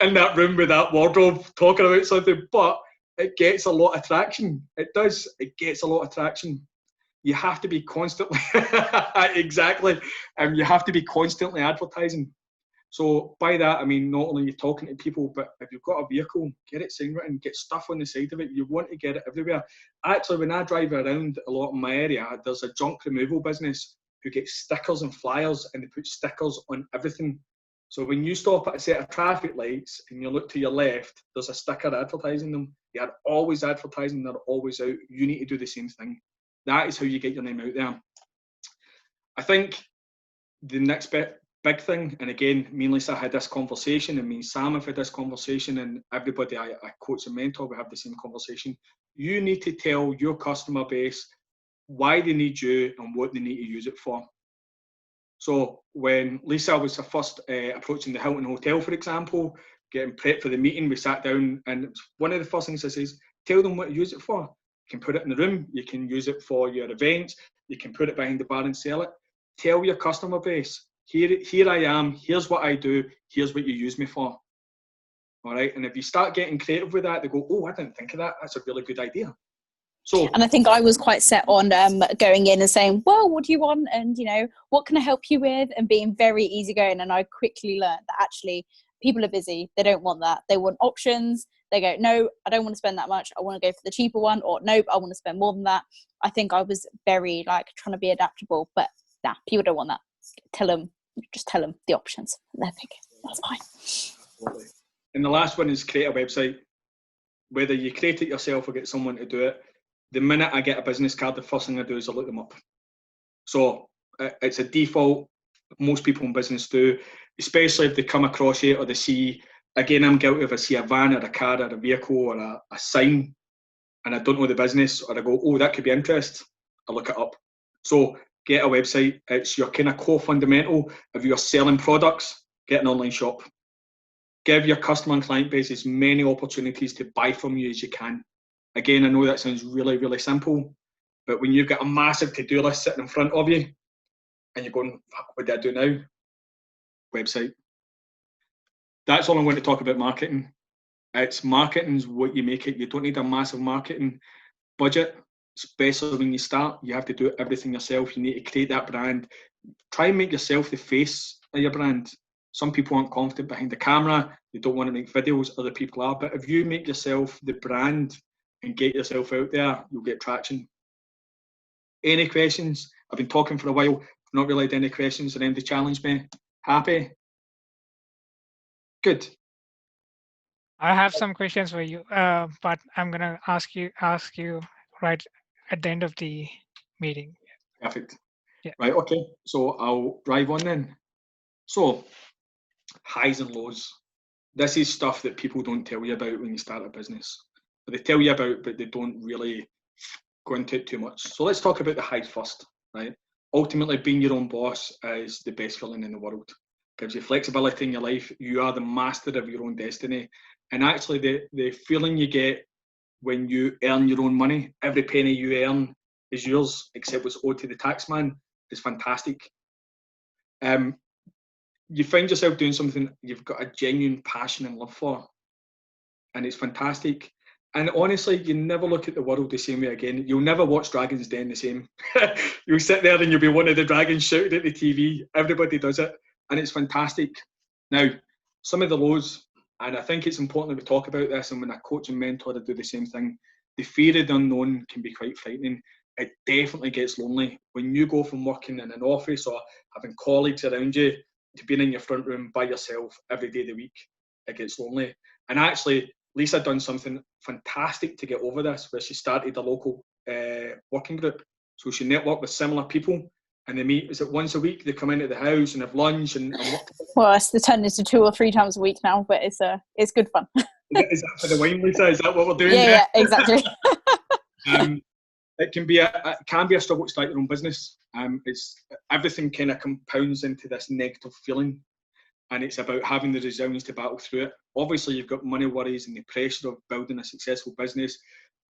in that room with that wardrobe talking about something, but it gets a lot of traction. It does. It gets a lot of traction. You have to be constantly, exactly. You have to be constantly advertising. So by that, I mean, not only are you talking to people, but if you've got a vehicle, get it sign written, get stuff on the side of it. You want to get it everywhere. Actually, when I drive around a lot in my area, there's a junk removal business who gets stickers and flyers, and they put stickers on everything. So when you stop at a set of traffic lights and you look to your left, there's a sticker advertising them. They are always advertising, they're always out. You need to do the same thing. That is how you get your name out there. I think the next big thing, and again, me and Lisa had this conversation, and me and Sam have had this conversation, and everybody I coach and mentor, we have the same conversation. You need to tell your customer base why they need you and what they need to use it for. So when Lisa was the first approaching the Hilton Hotel, for example, getting prepped for the meeting, we sat down, and one of the first things I says, tell them what to use it for. You can put it in the room, you can use it for your events, you can put it behind the bar and sell it. Tell your customer base, here I am, here's what I do, here's what you use me for. All right, and if you start getting creative with that, they go, oh, I didn't think of that, that's a really good idea. So, and I think I was quite set on going in and saying, well, what do you want? And, you know, what can I help you with? And being very easygoing. And I quickly learned that actually people are busy. They don't want that. They want options. They go, no, I don't want to spend that much. I want to go for the cheaper one, or nope, I want to spend more than that. I think I was very trying to be adaptable, but nah, people don't want that. Tell them just tell them the options. They're picking. That's fine. Absolutely. And the last one is create a website. Whether you create it yourself or get someone to do it, the minute I get a business card, the first thing I do is I look them up. So it's a default. Most people in business do, especially if they come across you or they see, again, I'm guilty if I see a van or a car or a vehicle or a sign and I don't know the business, or I go, oh, that could be interest, I look it up. So get a website. It's your kind of core fundamental. If you're selling products, get an online shop. Give your customer and client base as many opportunities to buy from you as you can. Again, I know that sounds really, really simple, but when you've got a massive to-do list sitting in front of you and you're going, fuck, what do I do now? Website. That's all I'm going to talk about marketing. It's marketing's what you make it. You don't need a massive marketing budget, especially when you start. You have to do everything yourself. You need to create that brand. Try and make yourself the face of your brand. Some people aren't confident behind the camera. They don't want to make videos. Other people are. But if you make yourself the brand and get yourself out there, you'll get traction. Any questions? I've been talking for a while. Not really had any questions, and then they challenged me. Happy? Good. I have some questions for you, but I'm gonna ask you right at the end of the meeting. Perfect. Yeah. Right. Okay. So I'll drive on then. So highs and lows. This is stuff that people don't tell you about when you start a business. But they tell you about, but they don't really go into it too much. So let's talk about the highs first. Right. Ultimately, being your own boss is the best feeling in the world. Gives you flexibility in your life. You are the master of your own destiny. And actually, the feeling you get when you earn your own money, every penny you earn is yours, except what's owed to the taxman, is fantastic. You find yourself doing something you've got a genuine passion and love for, and it's fantastic. And honestly, you never look at the world the same way again. You'll never watch Dragon's Den the same. You'll sit there and you'll be one of the dragons shouting at the TV. Everybody does it, and it's fantastic. Now, some of the lows, and I think it's important that we talk about this, and when I coach and mentor, I do the same thing. The fear of the unknown can be quite frightening. It definitely gets lonely. When you go from working in an office or having colleagues around you to being in your front room by yourself every day of the week, it gets lonely. And actually, Lisa done something fantastic to get over this, where she started a local working group. So she networked with similar people, and they meet, is it once a week? They come into the house and have lunch and work. Well, it's turned into 2 or 3 times a week now, but it's good fun. Is that for the wine, Lisa? Is that what we're doing? Yeah, exactly. It can be a struggle to start your own business. It's everything kind of compounds into this negative feeling, and it's about having the resilience to battle through it. Obviously, you've got money worries and the pressure of building a successful business,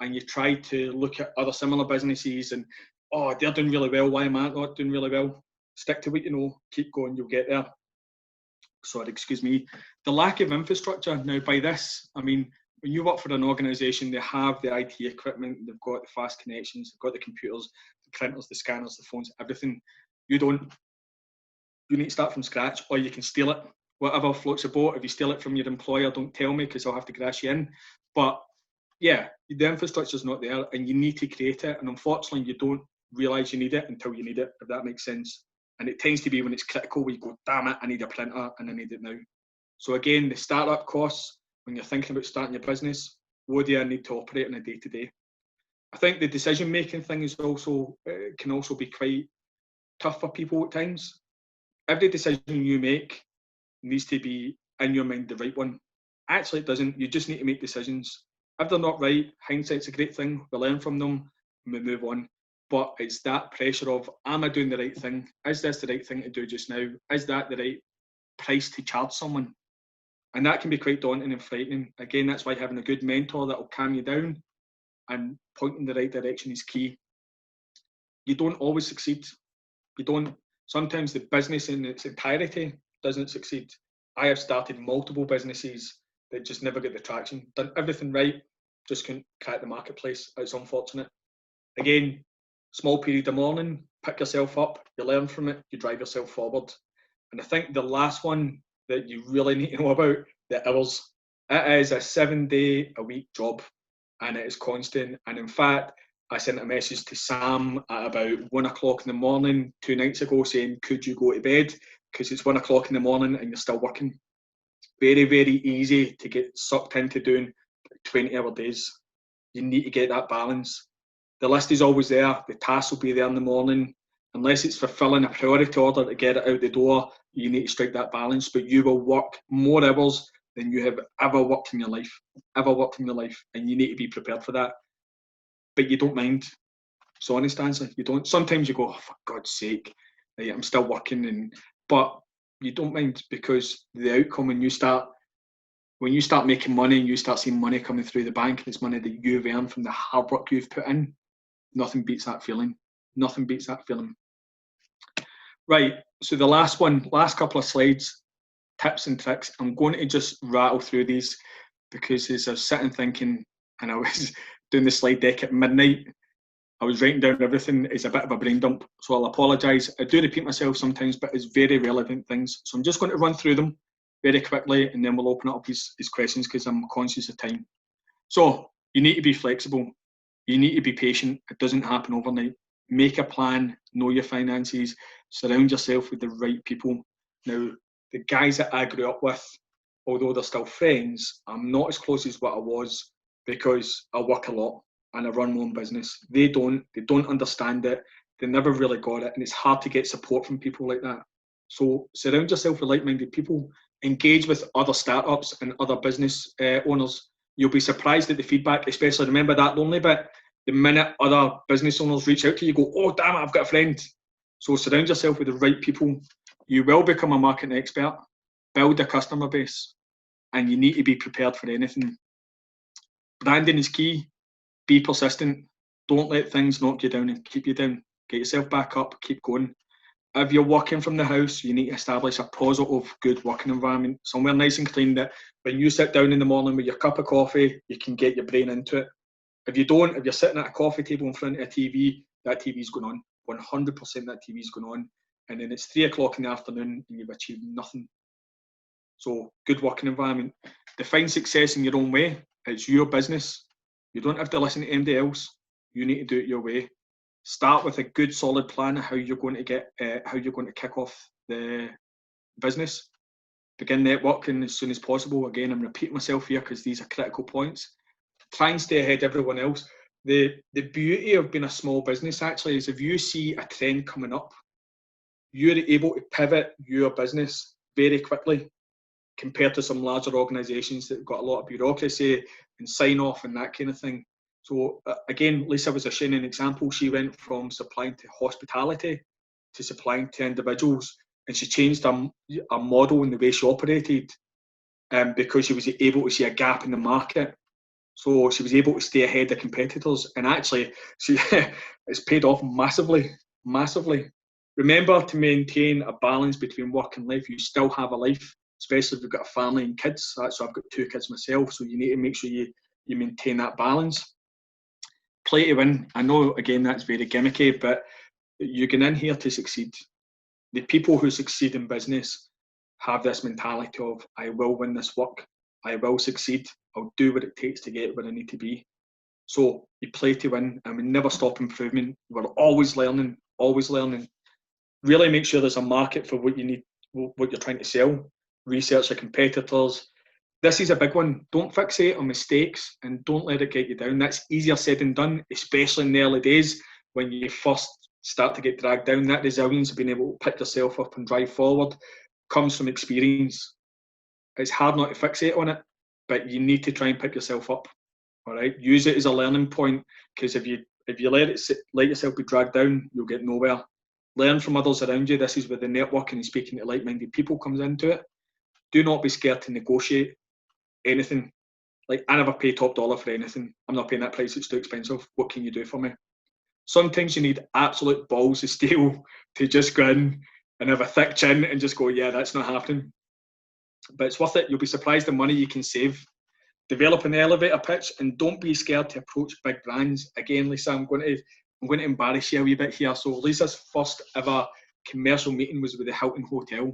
and you try to look at other similar businesses and, oh, they're doing really well, why am I not doing really well? Stick to what you know, keep going, you'll get there. Sorry, excuse me. The lack of infrastructure. Now, by this, I mean, when you work for an organisation, they have the IT equipment, they've got the fast connections, they've got the computers, the printers, the scanners, the phones, everything. You don't. You need to start from scratch, or you can steal it. Whatever floats your boat. If you steal it from your employer, don't tell me, because I'll have to grass you in. But yeah, the infrastructure's not there, and you need to create it. And unfortunately, you don't realise you need it until you need it, if that makes sense. And it tends to be when it's critical, where you go, damn it, I need a printer and I need it now. So again, the startup costs, when you're thinking about starting your business, what do I need to operate on a day-to-day? I think the decision-making thing is also can also be quite tough for people at times. Every decision you make needs to be, in your mind, the right one. Actually, it doesn't. You just need to make decisions. If they're not right, hindsight's a great thing. We learn from them and we move on. But it's that pressure of, am I doing the right thing? Is this the right thing to do just now? Is that the right price to charge someone? And that can be quite daunting and frightening. Again, that's why having a good mentor that will calm you down and point in the right direction is key. You don't always succeed. You don't. Sometimes the business in its entirety doesn't succeed. I have started multiple businesses that just never get the traction. Done everything right, just couldn't crack the marketplace. It's unfortunate. Again, small period of morning, pick yourself up, you learn from it, you drive yourself forward. And I think the last one that you really need to know about, the hours. It is a 7-day-a-week job, and it is constant. And in fact, I sent a message to Sam at about 1 o'clock in the morning 2 nights ago saying, could you go to bed? because it's 1 o'clock in the morning and you're still working. Very, very easy to get sucked into doing 20-hour days. You need to get that balance. The list is always there. The task will be there in the morning. Unless it's fulfilling a priority order to get it out the door, you need to strike that balance. But you will work more hours than you have ever worked in your life. And you need to be prepared for that. But you don't mind. It's the honest answer. You don't. Sometimes you go, oh, for God's sake, I'm still working. But you don't mind, because the outcome when you start making money and you start seeing money coming through the bank, and it's money that you've earned from the hard work you've put in, nothing beats that feeling. Nothing beats that feeling. Right, so the last couple of slides, tips and tricks. I'm going to just rattle through these, because as I was sitting thinking, and I was doing the slide deck at midnight, I was writing down everything. It's a bit of a brain dump, so I'll apologise. I do repeat myself sometimes, but it's very relevant things. So I'm just going to run through them very quickly, and then we'll open it up as questions, because I'm conscious of time. So you need to be flexible. You need to be patient. It doesn't happen overnight. Make a plan, know your finances, surround yourself with the right people. Now, the guys that I grew up with, although they're still friends, I'm not as close as what I was, because I work a lot and I run my own business. They don't understand it. They never really got it, and it's hard to get support from people like that. So surround yourself with like-minded people. Engage with other startups and other business owners. You'll be surprised at the feedback, especially remember that lonely bit. The minute other business owners reach out to you, you go, oh, damn it, I've got a friend. So surround yourself with the right people. You will become a marketing expert, build a customer base, and you need to be prepared for anything. Branding is key. Be persistent. Don't let things knock you down and keep you down. Get yourself back up, keep going. If you're working from the house, you need to establish a positive, good working environment, somewhere nice and clean, that when you sit down in the morning with your cup of coffee, you can get your brain into it. If you don't, if you're sitting at a coffee table in front of a TV, that TV's going on. 100% that TV's going on. And then it's 3 o'clock in the afternoon and you've achieved nothing. So, good working environment. Define success in your own way. It's your business. You don't have to listen to anybody else. You need to do it your way. Start with a good, solid plan of how you're going to kick off the business. Begin networking as soon as possible. Again, I'm repeating myself here because these are critical points. Try and stay ahead of everyone else. The beauty of being a small business actually is if you see a trend coming up, you're able to pivot your business very quickly compared to some larger organisations that have got a lot of bureaucracy and sign off and that kind of thing. So again, Lisa was a shining example. She went from supplying to hospitality to supplying to individuals, and she changed her model in the way she operated because she was able to see a gap in the market. So she was able to stay ahead of competitors, and actually it's paid off massively, massively. Remember to maintain a balance between work and life. You still have a life, especially if you've got a family and kids. So I've got 2 kids myself, so you need to make sure you maintain that balance. Play to win. I know, again, that's very gimmicky, but you're going in here to succeed. The people who succeed in business have this mentality of, I will win this work. I will succeed. I'll do what it takes to get where I need to be. So you play to win, and we never stop improving. We're always learning, always learning. Really make sure there's a market for what you need, what you're trying to sell. Research your competitors. This is a big one. Don't fixate on mistakes and don't let it get you down. That's easier said than done, especially in the early days when you first start to get dragged down. That resilience of being able to pick yourself up and drive forward comes from experience. It's hard not to fixate on it, but you need to try and pick yourself up. All right, use it as a learning point, because if you let yourself be dragged down, you'll get nowhere. Learn from others around you. This is where the networking and speaking to like-minded people comes into it. Do not be scared to negotiate anything. Like, I never pay top dollar for anything. I'm not paying that price, it's too expensive. What can you do for me? Sometimes you need absolute balls of steel to just go in and have a thick chin and just go, yeah, that's not happening. But it's worth it. You'll be surprised the money you can save. Develop an elevator pitch, and don't be scared to approach big brands. Again, Lisa, I'm going to embarrass you a wee bit here. So Lisa's first ever commercial meeting was with the Hilton Hotel,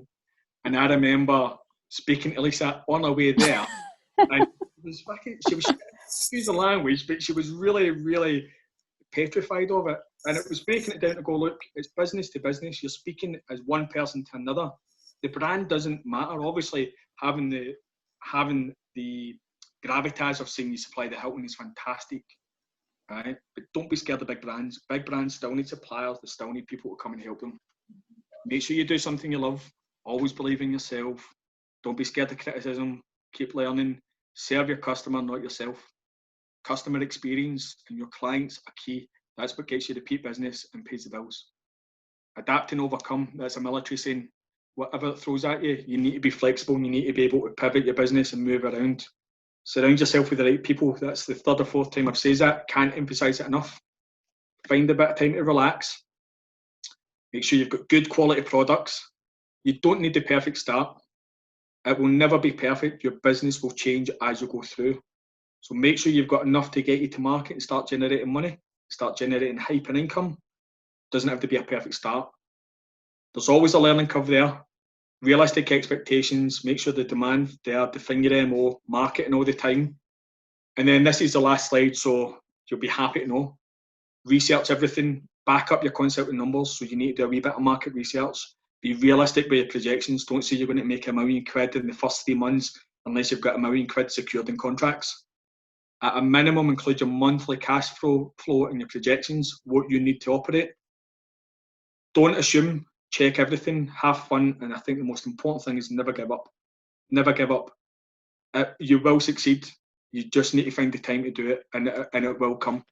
and I remember speaking to Lisa on our way there, and she was excuse the language, but she was really, really petrified of it. And it was breaking it down to go, look, it's business to business. You're speaking as one person to another. The brand doesn't matter. Obviously, having the gravitas of saying you supply the Hilton is fantastic, right? But don't be scared of big brands. Big brands still need suppliers. They still need people to come and help them. Make sure you do something you love. Always believe in yourself. Don't be scared of criticism. Keep learning. Serve your customer, not yourself. Customer experience and your clients are key. That's what gets you repeat business and pays the bills. Adapt and overcome. That's a military saying. Whatever it throws at you, you need to be flexible and you need to be able to pivot your business and move around. Surround yourself with the right people. That's the third or fourth time I've said that. Can't emphasise it enough. Find a bit of time to relax. Make sure you've got good quality products. You don't need the perfect start. It will never be perfect. Your business will change as you go through. So make sure you've got enough to get you to market and start generating money, start generating hype and income. Doesn't have to be a perfect start. There's always a learning curve there. Realistic expectations, make sure the demand there, define your MO, marketing all the time. And then this is the last slide, so you'll be happy to know. Research everything, back up your concept with numbers, so you need to do a wee bit of market research. Be realistic with your projections. Don't say you're going to make £1 million in the first 3 months unless you've got £1 million secured in contracts. At a minimum, include your monthly cash flow in your projections, what you need to operate. Don't assume, check everything, have fun, and I think the most important thing is never give up. Never give up. You will succeed. You just need to find the time to do it, and it will come.